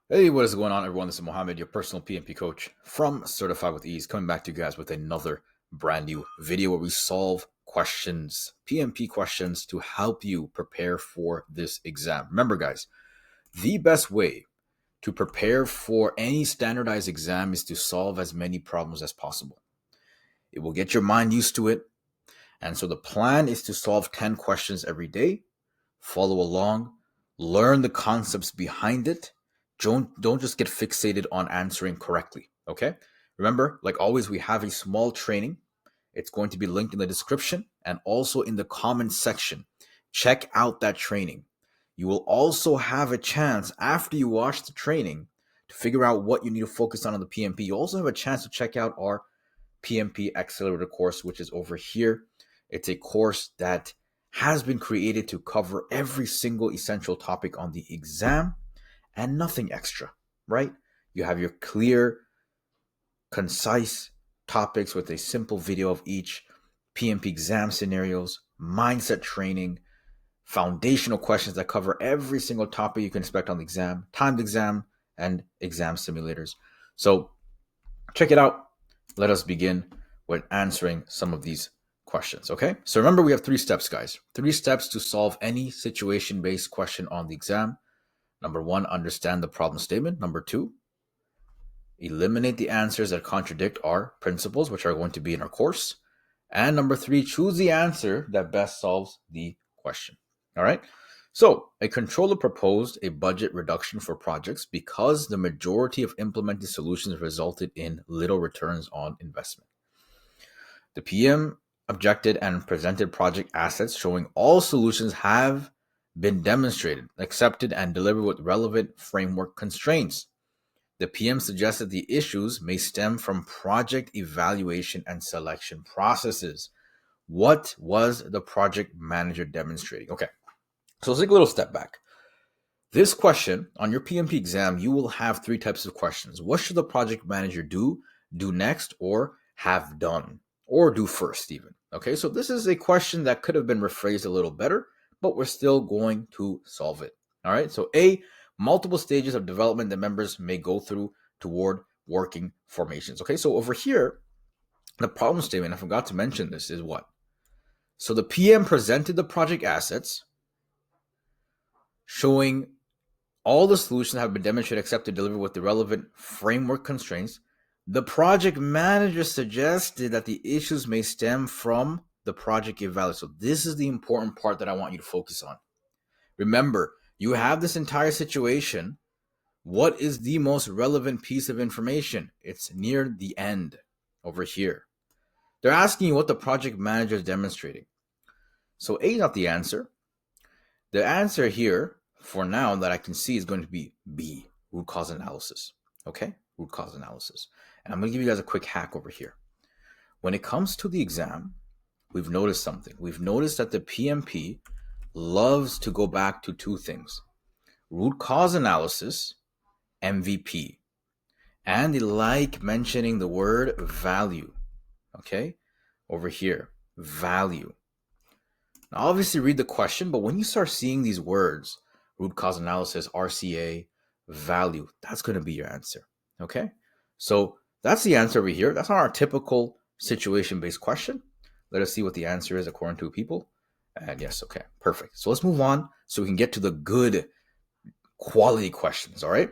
Hey, what is going on, everyone? This is Mohammed, your personal PMP coach from Certified with Ease, coming back to you guys with another brand new video where we solve questions, PMP questions to help you prepare for this exam. Remember, guys, the best way to prepare for any standardized exam is to solve as many problems as possible. It will get your mind used to it. And so the plan is to solve 10 questions every day, follow along, learn the concepts behind it. Don't just get fixated on answering correctly. Okay. Remember, like always, we have a small training. It's going to be linked in the description and also in the comment section. Check out that training. You will also have a chance after you watch the training to figure out what you need to focus on the PMP. You also have a chance to check out our PMP Accelerator course, which is over here. It's a course that has been created to cover every single essential topic on the exam and nothing extra, right? You have your clear, concise topics with a simple video of each, PMP exam scenarios, mindset training, foundational questions that cover every single topic you can expect on the exam, timed exam, and exam simulators. So check it out. Let us begin with answering some of these questions, okay? So remember, we have 3 steps, guys. 3 steps to solve any situation-based question on the exam. Number 1, understand the problem statement. Number 2, eliminate the answers that contradict our principles, which are going to be in our course. And number 3, choose the answer that best solves the question. All right? So a controller proposed a budget reduction for projects because the majority of implemented solutions resulted in little returns on investment. The PM objected and presented project assets showing all solutions have been demonstrated, accepted, and delivered with relevant framework constraints. The PM suggested the issues may stem from project evaluation and selection processes. What was the project manager demonstrating? Okay, so let's take a little step back. This question on your PMP exam, you will have 3 types of questions. What should the project manager do next, or have done, or do first even? Okay, so this is a question that could have been rephrased a little better, but we're still going to solve it. All right, so A, multiple stages of development that members may go through toward working formations. Okay, so over here, the problem statement, I forgot to mention this, is what? So the PM presented the project assets showing all the solutions have been demonstrated, accepted, delivered with the relevant framework constraints. The project manager suggested that the issues may stem from the project evaluation. So this is the important part that I want you to focus on. Remember, you have this entire situation. What is the most relevant piece of information? It's near the end over here. They're asking you what the project manager is demonstrating. So A is not the answer. The answer here for now that I can see is going to be B, root cause analysis. Okay, root cause analysis. And I'm going to give you guys a quick hack over here. When it comes to the exam, we've noticed something. We've noticed that the PMP loves to go back to 2 things: root cause analysis, MVP. And they like mentioning the word value. Okay, over here, value. Now, obviously, read the question, but when you start seeing these words, root cause analysis, RCA, value, that's going to be your answer. Okay, so that's the answer over here. That's not our typical situation-based question. Let us see what the answer is according to people. And yes, okay, perfect. So let's move on so we can get to the good quality questions. All right.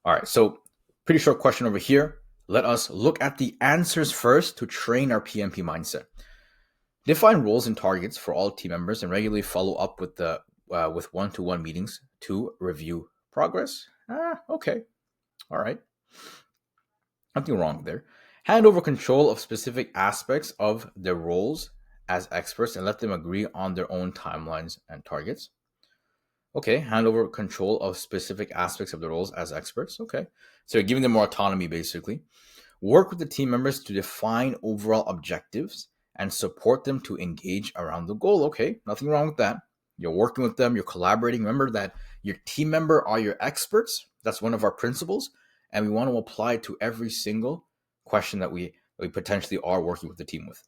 All right, so pretty short question over here. Let us look at the answers first to train our PMP mindset. Define roles and targets for all team members and regularly follow up with with one-to-one meetings to review progress. Okay. All right. Nothing wrong there. Hand over control of specific aspects of their roles as experts and let them agree on their own timelines and targets. Okay, hand over control of specific aspects of the roles as experts. Okay, so you're giving them more autonomy, basically. Work with the team members to define overall objectives and support them to engage around the goal. Okay, nothing wrong with that. You're working with them, you're collaborating. Remember that your team member are your experts. That's one of our principles, and we want to apply it to every single question that we potentially are working with the team with.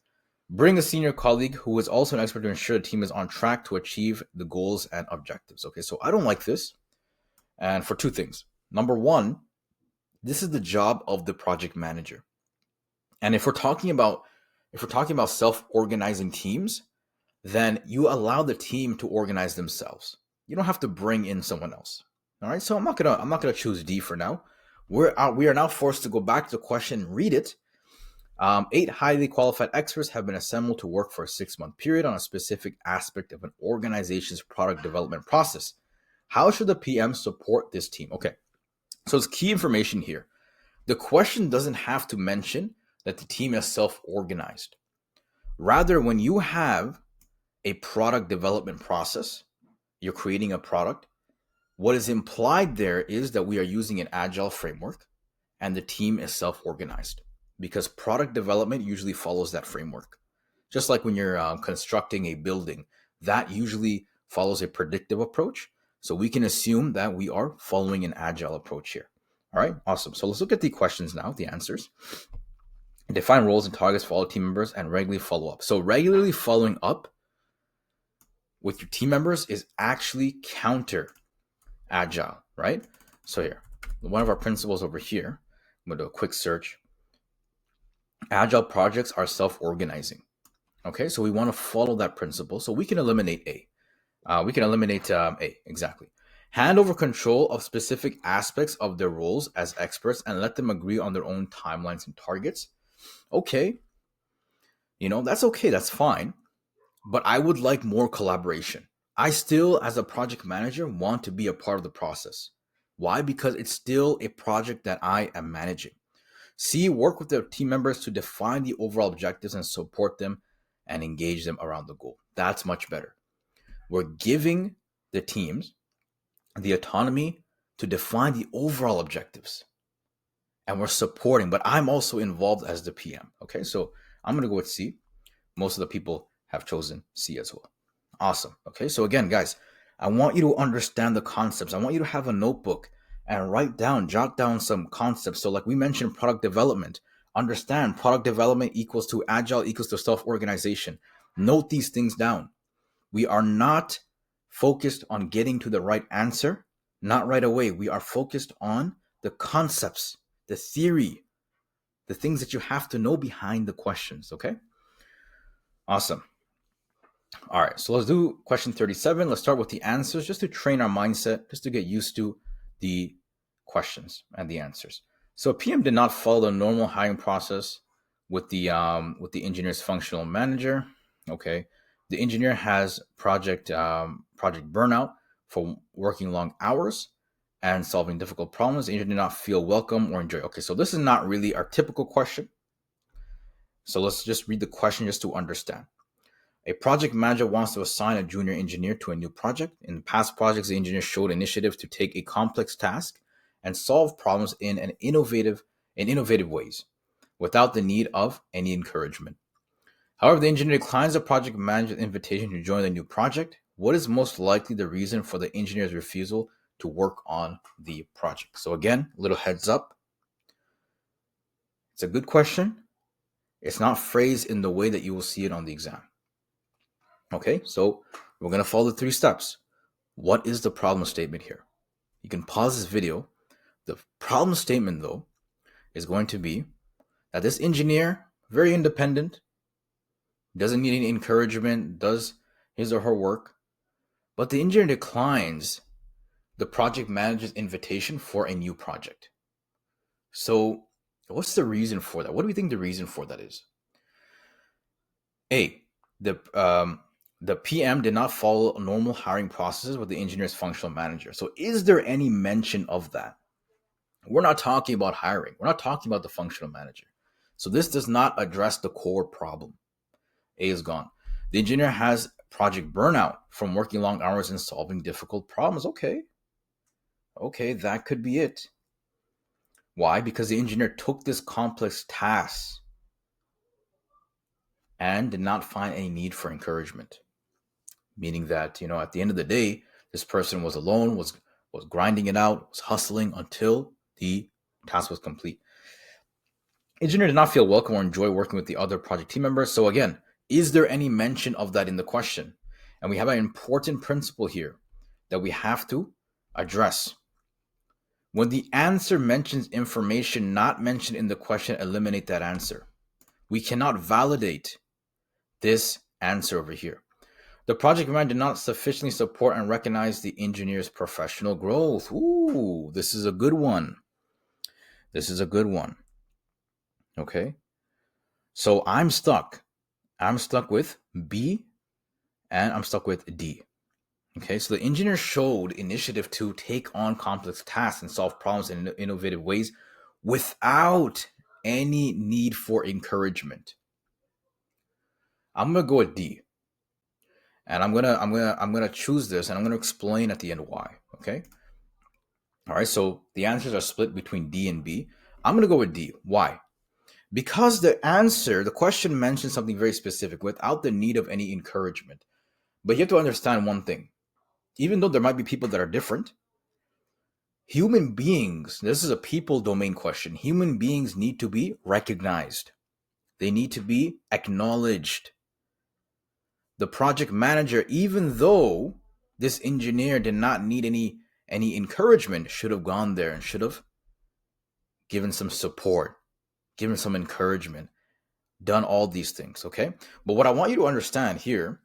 Bring a senior colleague who is also an expert to ensure the team is on track to achieve the goals and objectives. Okay, so I don't like this. And for two things. Number one, this is the job of the project manager. And if we're talking about self-organizing teams, then you allow the team to organize themselves. You don't have to bring in someone else. All right. So I'm not gonna choose D for now. We are now forced to go back to the question, read it. 8 highly qualified experts have been assembled to work for a 6-month period on a specific aspect of an organization's product development process. How should the PM support this team? Okay. So it's key information here. The question doesn't have to mention that the team is self-organized. Rather, when you have a product development process, you're creating a product, what is implied there is that we are using an agile framework and the team is self-organized, because product development usually follows that framework. Just like when you're constructing a building, that usually follows a predictive approach. So we can assume that we are following an agile approach here. All right, awesome. So let's look at the questions now, the answers. Define roles and targets for all team members and regularly follow up. So regularly following up with your team members is actually counter agile, right? So here, one of our principles over here, I'm gonna do a quick search. Agile projects are self-organizing. Okay, so we want to follow that principle. So we can eliminate A. A, exactly. Hand over control of specific aspects of their roles as experts and let them agree on their own timelines and targets. Okay, that's okay, that's fine. But I would like more collaboration. I still, as a project manager, want to be a part of the process. Why? Because it's still a project that I am managing. C, work with their team members to define the overall objectives and support them and engage them around the goal. That's much better. We're giving the teams the autonomy to define the overall objectives. And we're supporting, but I'm also involved as the PM. Okay, so I'm going to go with C. Most of the people have chosen C as well. Awesome. Okay, so again, guys, I want you to understand the concepts. I want you to have a notebook and jot down some concepts. So like we mentioned, product development. Understand product development equals to agile equals to self-organization. Note these things down. We are not focused on getting to the right answer, not right away. We are focused on the concepts, the theory, the things that you have to know behind the questions, okay? Awesome. All right, so let's do question 37. Let's start with the answers just to train our mindset, just to get used to the questions and the answers. So PM did not follow the normal hiring process with the engineer's functional manager. Okay, the engineer has project burnout for working long hours and solving difficult problems. The engineer did not feel welcome or enjoy. Okay, so this is not really our typical question. So let's just read the question just to understand. A project manager wants to assign a junior engineer to a new project. In past projects, the engineer showed initiative to take a complex task and solve problems in innovative ways without the need of any encouragement. However, the engineer declines the project manager's invitation to join the new project. What is most likely the reason for the engineer's refusal to work on the project? So again, a little heads up. It's a good question. It's not phrased in the way that you will see it on the exam. Okay, so we're going to follow the 3 steps. What is the problem statement here? You can pause this video. The problem statement, though, is going to be that this engineer, very independent, doesn't need any encouragement, does his or her work, but the engineer declines the project manager's invitation for a new project. So what's the reason for that? What do we think the reason for that is? A, the PM did not follow normal hiring processes with the engineer's functional manager. So is there any mention of that? We're not talking about hiring. We're not talking about the functional manager. So this does not address the core problem. A is gone. The engineer has project burnout from working long hours and solving difficult problems. Okay, that could be it. Why? Because the engineer took this complex task and did not find any need for encouragement. Meaning that, at the end of the day, this person was alone, was grinding it out, was hustling until the task was complete. Engineer did not feel welcome or enjoy working with the other project team members. So again, is there any mention of that in the question? And we have an important principle here that we have to address. When the answer mentions information not mentioned in the question, eliminate that answer. We cannot validate this answer over here. The project manager did not sufficiently support and recognize the engineer's professional growth. Ooh, this is a good one. This is a good one. Okay. So I'm stuck. I'm stuck with B and I'm stuck with D. Okay. So the engineer showed initiative to take on complex tasks and solve problems in innovative ways without any need for encouragement. I'm gonna go with D. And I'm gonna choose this and I'm gonna explain at the end why. Okay. All right. So the answers are split between D and B. I'm gonna go with D. Why? Because the question mentions something very specific without the need of any encouragement. But you have to understand one thing. Even though there might be people that are different, human beings, this is a people domain question. Human beings need to be recognized. They need to be acknowledged. The project manager, even though this engineer did not need any encouragement, should have gone there and should have given some support, given some encouragement, done all these things, okay? But what I want you to understand here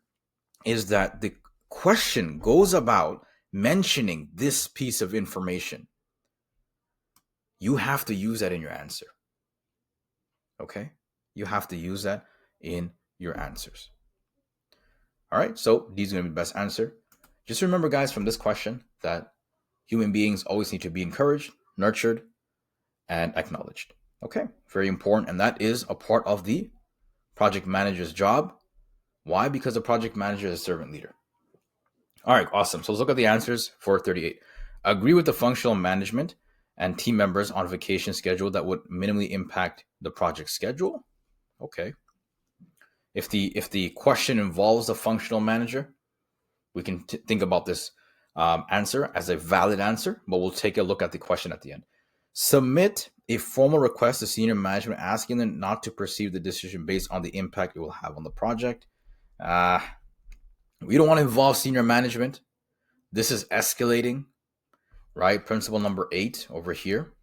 is that the question goes about mentioning this piece of information. You have to use that in your answer, okay? You have to use that in your answers. All right, so D is going to be the best answer. Just remember, guys, from this question that human beings always need to be encouraged, nurtured, and acknowledged. Okay, very important. And that is a part of the project manager's job. Why? Because the project manager is a servant leader. All right, awesome. So let's look at the answers for 38. Agree with the functional management and team members on vacation schedule that would minimally impact the project schedule. Okay. If the question involves a functional manager, we can think about this answer as a valid answer, but we'll take a look at the question at the end. Submit a formal request to senior management asking them not to pursue the decision based on the impact it will have on the project. We don't want to involve senior management. This is escalating, right? Principle number 8 over here.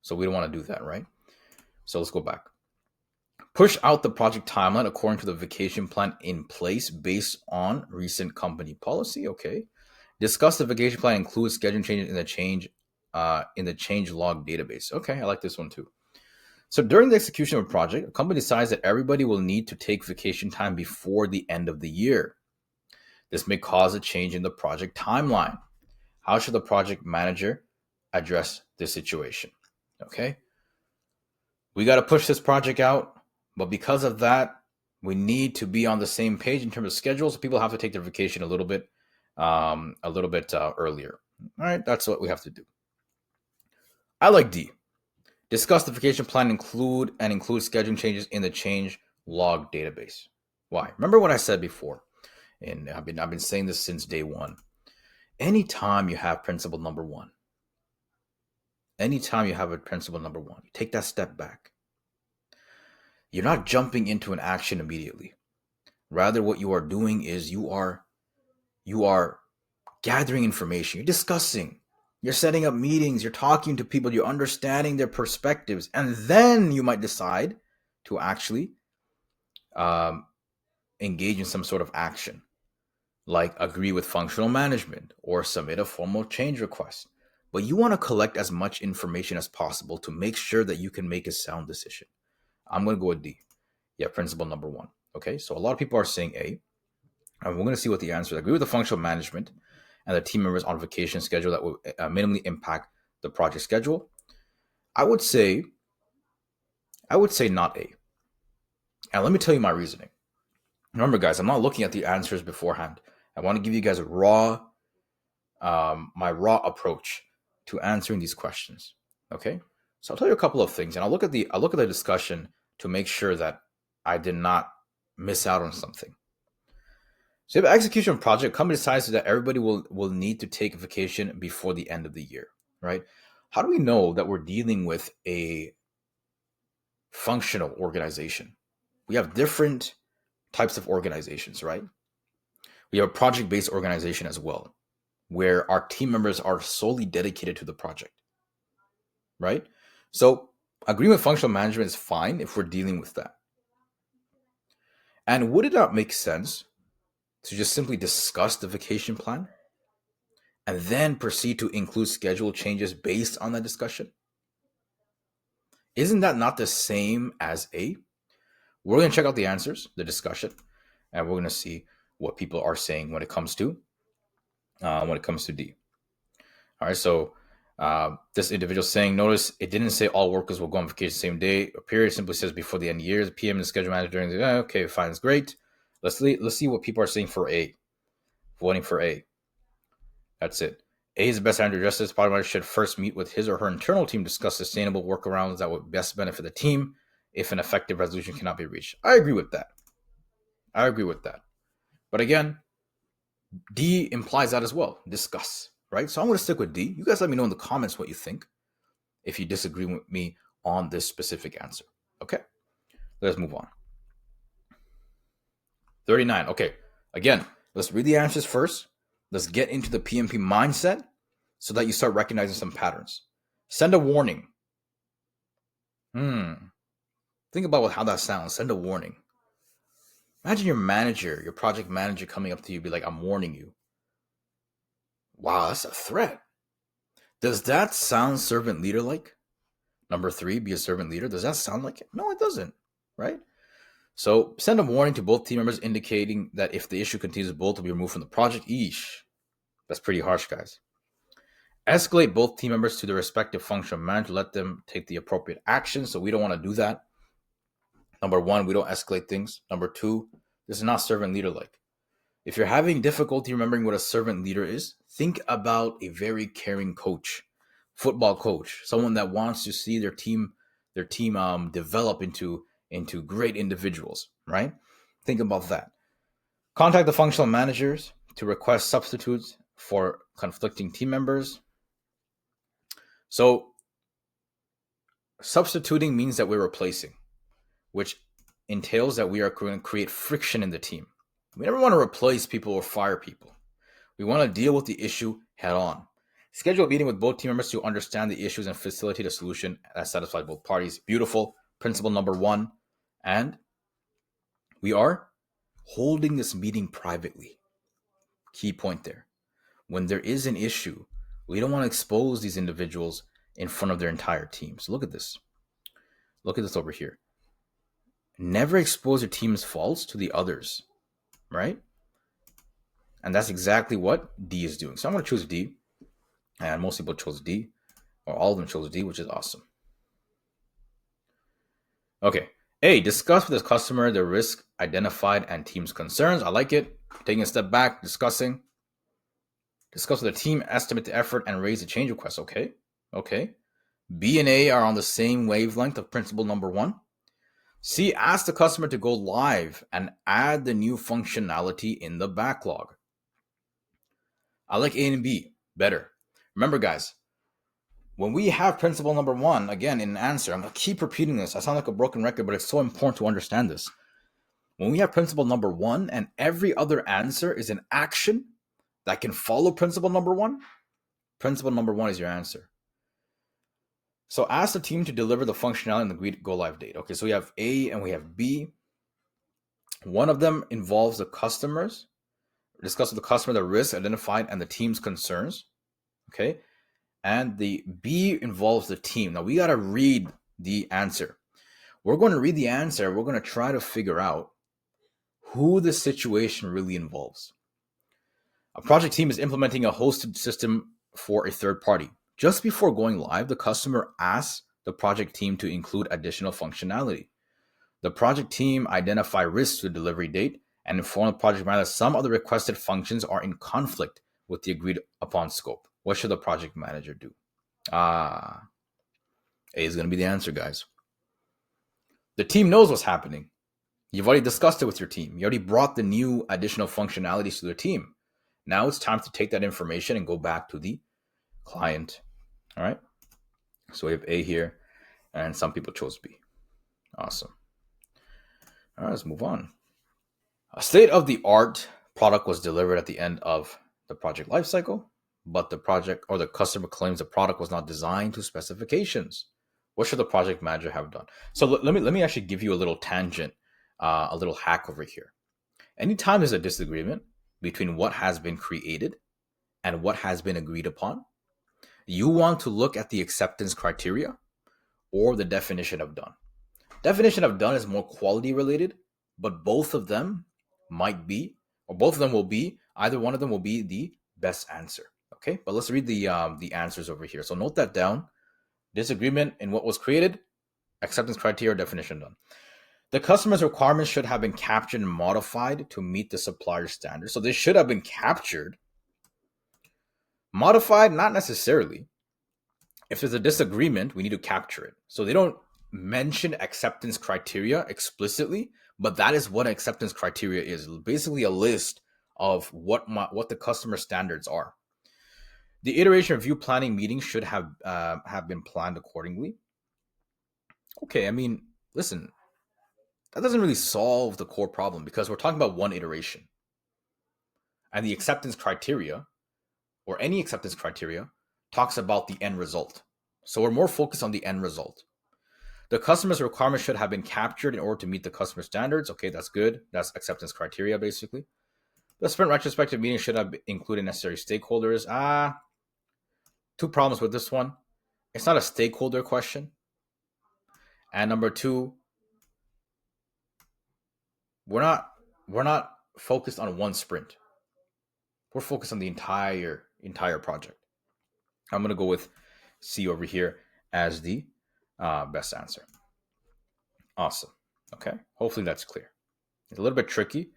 So we don't want to do that, right? So let's go back. Push out the project timeline according to the vacation plan in place based on recent company policy. Okay. Discuss the vacation plan includes scheduling changes in the change log database. Okay, I like this one too. So during the execution of a project, a company decides that everybody will need to take vacation time before the end of the year. This may cause a change in the project timeline. How should the project manager address this situation? Okay. We got to push this project out. But because of that, we need to be on the same page in terms of schedules. So people have to take their vacation a little bit earlier. All right, that's what we have to do. I like D. Discuss the vacation plan include scheduling changes in the change log database. Why? Remember what I said before, and I've been saying this since day one. Anytime you have principle number 1, you take that step back. You're not jumping into an action immediately. Rather, what you are doing is you are gathering information. You're discussing. You're setting up meetings. You're talking to people. You're understanding their perspectives. And then you might decide to actually engage in some sort of action, like agree with functional management or submit a formal change request. But you want to collect as much information as possible to make sure that you can make a sound decision. I'm going to go with D. Yeah, principle number 1. Okay, so a lot of people are saying A. And we're going to see what the answer is. Agree with the functional management and the team members on vacation schedule that will minimally impact the project schedule. I would say not A. And let me tell you my reasoning. Remember, guys, I'm not looking at the answers beforehand. I want to give you guys my raw approach to answering these questions. Okay, so I'll tell you a couple of things, and I'll look at the discussion to make sure that I did not miss out on something. So if execution project, company decides that everybody will need to take a vacation before the end of the year, right? How do we know that we're dealing with a functional organization? We have different types of organizations, right? We have a project-based organization as well. where our team members are solely dedicated to the project, right? So agreement functional management is fine if we're dealing with that. And would it not make sense to just simply discuss the vacation plan and then proceed to include schedule changes based on that discussion? Isn't that not the same as A? We're going to check out the answers, the discussion, and we're going to see what people are saying when it comes to D. All right, so this individual saying, notice it didn't say all workers will go on vacation the same day. A period simply says before the end of the year. The PM and the schedule manager during the okay, fine, it's great. Let's see what people are saying for A. Voting for A. That's it. A is the best time to address this. Product manager should first meet with his or her internal team, discuss sustainable workarounds that would best benefit the team if an effective resolution cannot be reached. I agree with that. But again, D implies that as well. Discuss, right? So I'm going to stick with D. You guys let me know in the comments what you think if you disagree with me on this specific answer. Okay, let's move on. 39. Okay, again, let's read the answers first. Let's get into the PMP mindset so that you start recognizing some patterns. Send a warning. Think about how that sounds. Send a warning. Imagine your project manager coming up to you, be like, I'm warning you. Wow, that's a threat. Does that sound servant leader like? Number 3, be a servant leader. Does that sound like it? No, it doesn't, right? So send a warning to both team members indicating that if the issue continues, both will be removed from the project. Eesh. That's pretty harsh, guys. Escalate both team members to their respective functional manager. Let them take the appropriate action. So we don't want to do that. Number 1, we don't escalate things. Number 2, this is not servant leader like. If you're having difficulty remembering what a servant leader is, think about a very caring coach, football coach, someone that wants to see their team develop into great individuals, right? Think about that. Contact the functional managers to request substitutes for conflicting team members. So substituting means that we're replacing, which entails that we are going to create friction in the team. We never want to replace people or fire people. We want to deal with the issue head on. Schedule a meeting with both team members to understand the issues and facilitate a solution that satisfies both parties. Beautiful. Principle number 1. And we are holding this meeting privately. Key point there. When there is an issue, we don't want to expose these individuals in front of their entire team. So look at this. Look at this over here. Never expose your team's faults to the others, right? And that's exactly what D is doing. So I'm going to choose D. And most people chose D, or all of them chose D, which is awesome. Okay. A, discuss with the customer the risk identified and team's concerns. I like it. Taking a step back, discussing. Discuss with the team, estimate the effort, and raise a change request. Okay. B and A are on the same wavelength of principle number 1. C, ask the customer to go live and add the new functionality in the backlog. I like A and B better. Remember, guys, when we have principle number 1, again, in an answer, I'm going to keep repeating this. I sound like a broken record, but it's so important to understand this. When we have principle number 1 and every other answer is an action that can follow principle number 1, principle number 1 is your answer. So ask the team to deliver the functionality and the agreed go live date. Okay, so we have A and we have B. One of them involves the customers. Discuss with the customer the risks identified and the team's concerns. Okay, and the B involves the team. Now we got to read the answer. We're going to read the answer. We're going to try to figure out who the situation really involves. A project team is implementing a hosted system for a third party. Just before going live, the customer asks the project team to include additional functionality. The project team identify risks to the delivery date and inform the project manager that some of the requested functions are in conflict with the agreed upon scope. What should the project manager do? A is going to be the answer, guys. The team knows what's happening. You've already discussed it with your team. You already brought the new additional functionalities to the team. Now it's time to take that information and go back to the client. All right. So we have A here, and some people chose B. Awesome. All right, let's move on. A state-of-the-art product was delivered at the end of the project lifecycle. but the project or the customer claims the product was not designed to specifications. What should the project manager have done? So let me actually give you a little tangent, a little hack over here. Anytime there's a disagreement between what has been created and what has been agreed upon, you want to look at the acceptance criteria or the definition of done. Definition of done is more quality related, but both of them might be, or both of them will be, either one of them will be the best answer. Okay, but let's read the answers over here. So note that down. Disagreement in what was created, acceptance criteria, definition done. The customer's requirements should have been captured and modified to meet the supplier standards. So they should have been captured. Modified, not necessarily. If there's a disagreement, we need to capture it. So they don't mention acceptance criteria explicitly, but that is what acceptance criteria is. Basically a list of what the customer standards are. The iteration review planning meeting should have been planned accordingly. Okay, I mean, listen, that doesn't really solve the core problem because we're talking about one iteration. And the acceptance criteria, or any acceptance criteria, talks about the end result. So we're more focused on the end result. The customer's requirements should have been captured in order to meet the customer standards. Okay, that's good. That's acceptance criteria, basically. The sprint retrospective meeting should have included necessary stakeholders. Two problems with this one. It's not a stakeholder question. And number two, we're not focused on one sprint. We're focused on the entire project. I'm going to go with C over here as the best answer. Awesome. Okay. Hopefully that's clear. It's a little bit tricky.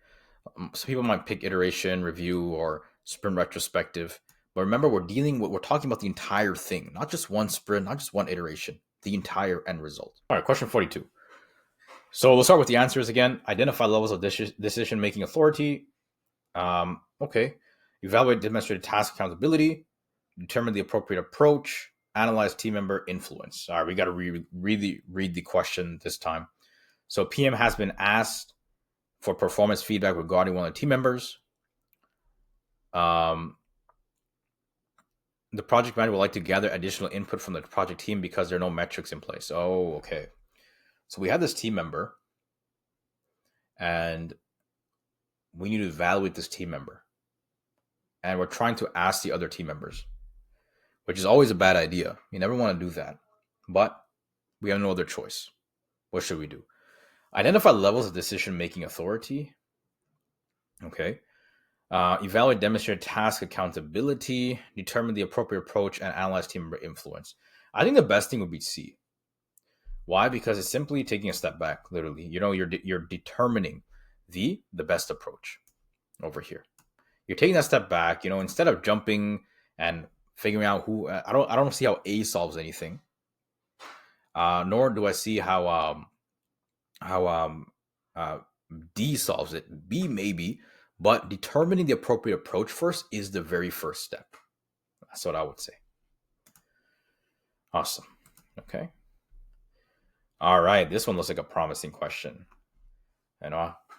Some people might pick iteration, review, or sprint retrospective. But remember, we're talking about the entire thing, not just one sprint, not just one iteration, the entire end result. All right, question 42. So we'll start with the answers again. Identify levels of decision-making authority. Okay. Evaluate demonstrated task accountability. Determine the appropriate approach. Analyze team member influence. All right, we got to read the question this time. So PM has been asked for performance feedback regarding one of the team members. The project manager would like to gather additional input from the project team because there are no metrics in place. Oh, okay. So we have this team member, and we need to evaluate this team member. And we're trying to ask the other team members, which is always a bad idea. You never want to do that. But we have no other choice. What should we do? Identify levels of decision-making authority. Okay. Evaluate demonstrated task accountability. Determine the appropriate approach and analyze team member influence. I think the best thing would be C. Why? Because it's simply taking a step back, literally. You're determining the best approach over here. You're taking that step back, instead of jumping and figuring out who. I don't see how A solves anything. Nor do I see how D solves it. B maybe, but determining the appropriate approach first is the very first step. That's what I would say. Awesome. Okay. All right. This one looks like a promising question.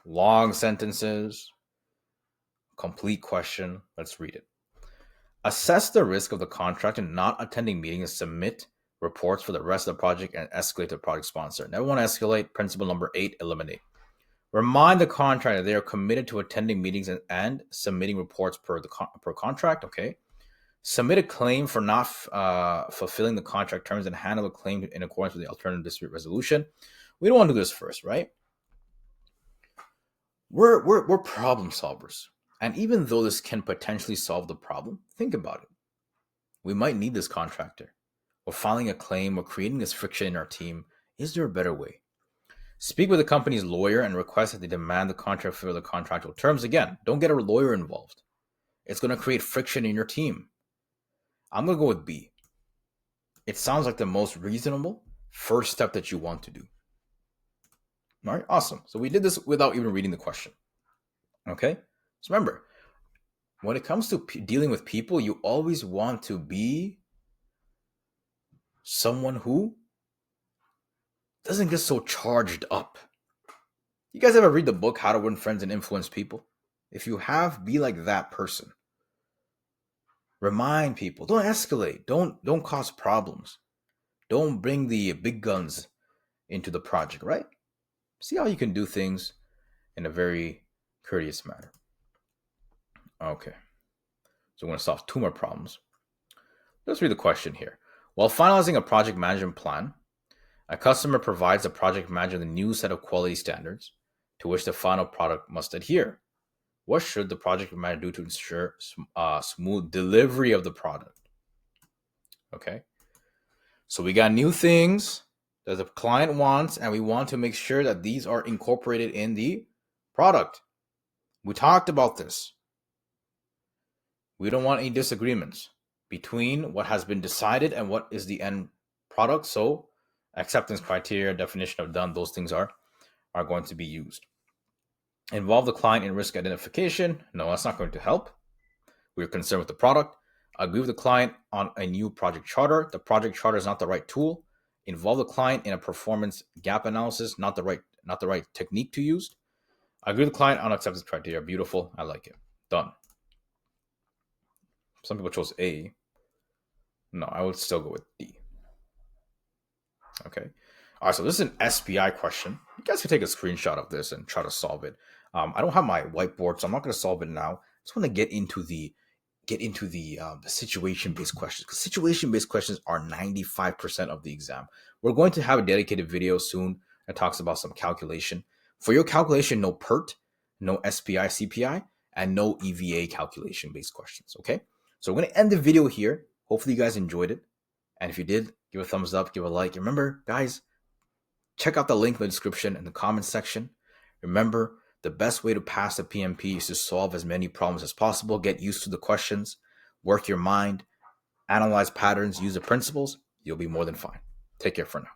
Long sentences, complete question. Let's read it. Assess the risk of the contractor not attending meetings and submit reports for the rest of the project and escalate to the project sponsor. Never want to escalate. Principle number 8, eliminate. Remind the contractor they are committed to attending meetings and submitting reports per contract. Okay. Submit a claim for not fulfilling the contract terms and handle a claim in accordance with the alternative dispute resolution. We don't want to do this first, right? We're problem solvers. And even though this can potentially solve the problem, think about it. We might need this contractor. We're filing a claim. We're creating this friction in our team. Is there a better way? Speak with the company's lawyer and request that they demand the contract for the contractual terms. Again, don't get a lawyer involved. It's going to create friction in your team. I'm going to go with B. It sounds like the most reasonable first step that you want to do. All right, awesome. So we did this without even reading the question. Okay, so remember, when it comes to dealing with people, you always want to be someone who doesn't get so charged up. You guys ever read the book, How to Win Friends and Influence People? If you have, be like that person. Remind people. Don't escalate. Don't cause problems. Don't bring the big guns into the project, right? See how you can do things in a very courteous manner. Okay. So we're going to solve 2 more problems. Let's read the question here. While finalizing a project management plan, a customer provides the project manager the new set of quality standards to which the final product must adhere. What should the project manager do to ensure smooth delivery of the product? Okay. So we got new things that the client wants, and we want to make sure that these are incorporated in the product. We talked about this. We don't want any disagreements between what has been decided and what is the end product. So acceptance criteria, definition of done, those things are going to be used. Involve the client in risk identification. No, that's not going to help. We're concerned with the product. Agree with the client on a new project charter. The project charter is not the right tool. Involve the client in a performance gap analysis, not the right technique to use. Agree with the client on acceptance criteria. Beautiful. I like it. Done. Some people chose A. No, I would still go with D. Okay. All right, so this is an SPI question. You guys can take a screenshot of this and try to solve it. I don't have my whiteboard, so I'm not going to solve it now. I just want to get into the situation-based questions, because situation-based questions are 95% of the exam. We're going to have a dedicated video soon that talks about some calculation. For your calculation, no PERT, no SPI, CPI, and no EVA calculation-based questions, okay? So we're going to end the video here. Hopefully you guys enjoyed it. And if you did, give a thumbs up, give a like. Remember, guys, check out the link in the description in the comments section. Remember, the best way to pass the PMP is to solve as many problems as possible. Get used to the questions, work your mind, analyze patterns, use the principles. You'll be more than fine. Take care for now.